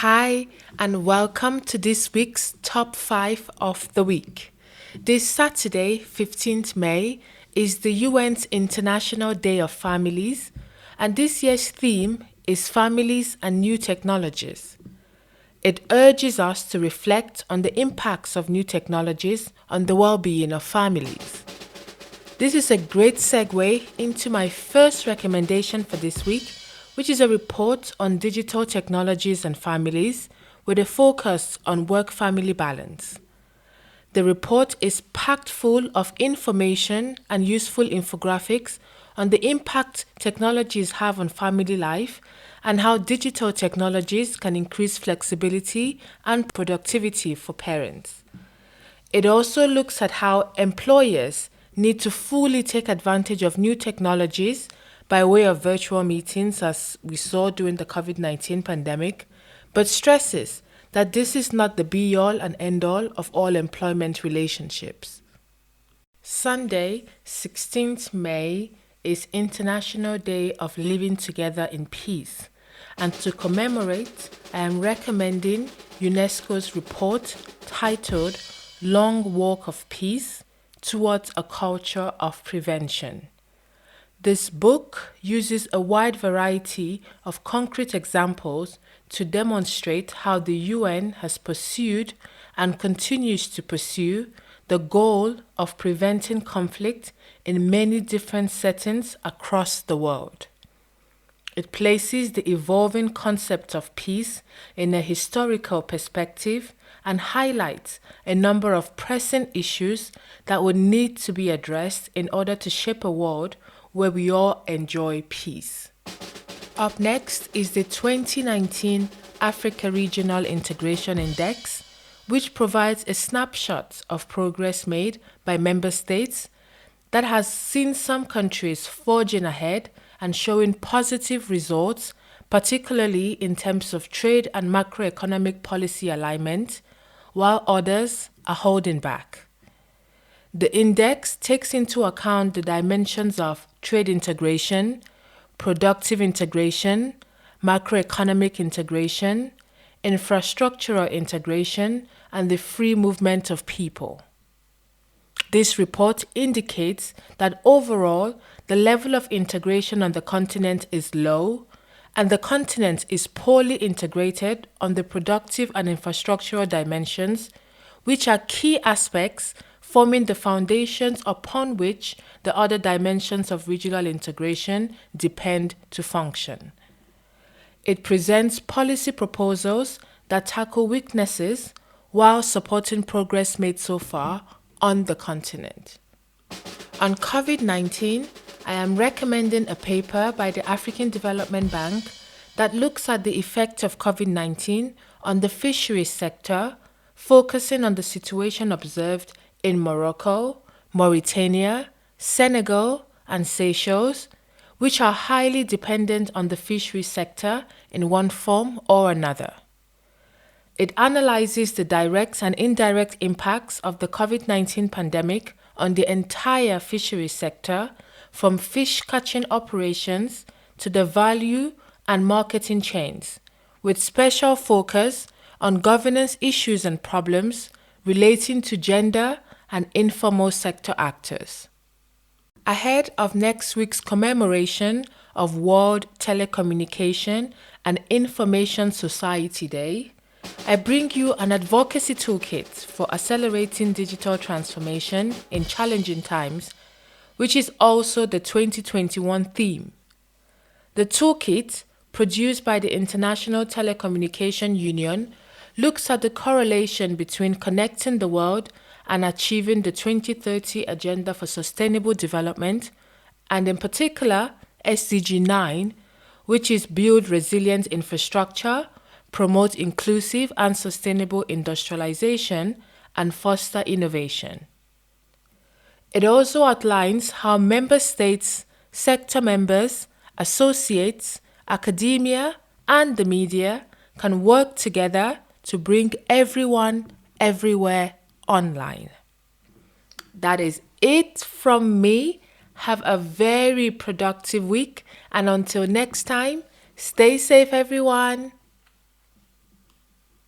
Hi, and welcome to this week's Top 5 of the Week. This Saturday, 15th May, is the UN's International Day of Families, and this year's theme is Families and New Technologies. It urges us to reflect on the impacts of new technologies on the well-being of families. This is a great segue into my first recommendation for this week, which is a report on digital technologies and families with a focus on work-family balance. The report is packed full of information and useful infographics on the impact technologies have on family life and how digital technologies can increase flexibility and productivity for parents. It also looks at how employers need to fully take advantage of new technologies by way of virtual meetings, as we saw during the COVID-19 pandemic, but stresses that this is not the be-all and end-all of all employment relationships. Sunday, 16th May, is International Day of Living Together in Peace, and to commemorate, I am recommending UNESCO's report titled Long Walk of Peace Towards a Culture of Prevention. This book uses a wide variety of concrete examples to demonstrate how the UN has pursued and continues to pursue the goal of preventing conflict in many different settings across the world. It places the evolving concept of peace in a historical perspective and highlights a number of pressing issues that would need to be addressed in order to shape a world where we all enjoy peace. Up next is the 2019 Africa Regional Integration Index, which provides a snapshot of progress made by member states that has seen some countries forging ahead and showing positive results, particularly in terms of trade and macroeconomic policy alignment, while others are holding back. The index takes into account the dimensions of trade integration, productive integration, macroeconomic integration, infrastructural integration, and the free movement of people. This report indicates that overall, the level of integration on the continent is low, and the continent is poorly integrated on the productive and infrastructural dimensions, which are key aspects forming the foundations upon which the other dimensions of regional integration depend to function. It presents policy proposals that tackle weaknesses while supporting progress made so far on the continent. On COVID-19, I am recommending a paper by the African Development Bank that looks at the effect of COVID-19 on the fisheries sector, focusing on the situation observed in Morocco, Mauritania, Senegal, and Seychelles, which are highly dependent on the fisheries sector in one form or another. It analyzes the direct and indirect impacts of the COVID-19 pandemic on the entire fisheries sector, from fish catching operations to the value and marketing chains, with special focus on governance issues and problems relating to gender and informal sector actors. Ahead of next week's commemoration of World Telecommunication and Information Society Day, I bring you an advocacy toolkit for accelerating digital transformation in challenging times, which is also the 2021 theme. The toolkit, produced by the International Telecommunication Union, looks at the correlation between connecting the world and achieving the 2030 Agenda for Sustainable Development, and in particular SDG 9, which is build resilient infrastructure, promote inclusive and sustainable industrialization, and foster innovation. It also outlines how member states, sector members, associates, academia, and the media can work together to bring everyone, everywhere online. That is it from me. Have a very productive week, and until next time, stay safe, everyone.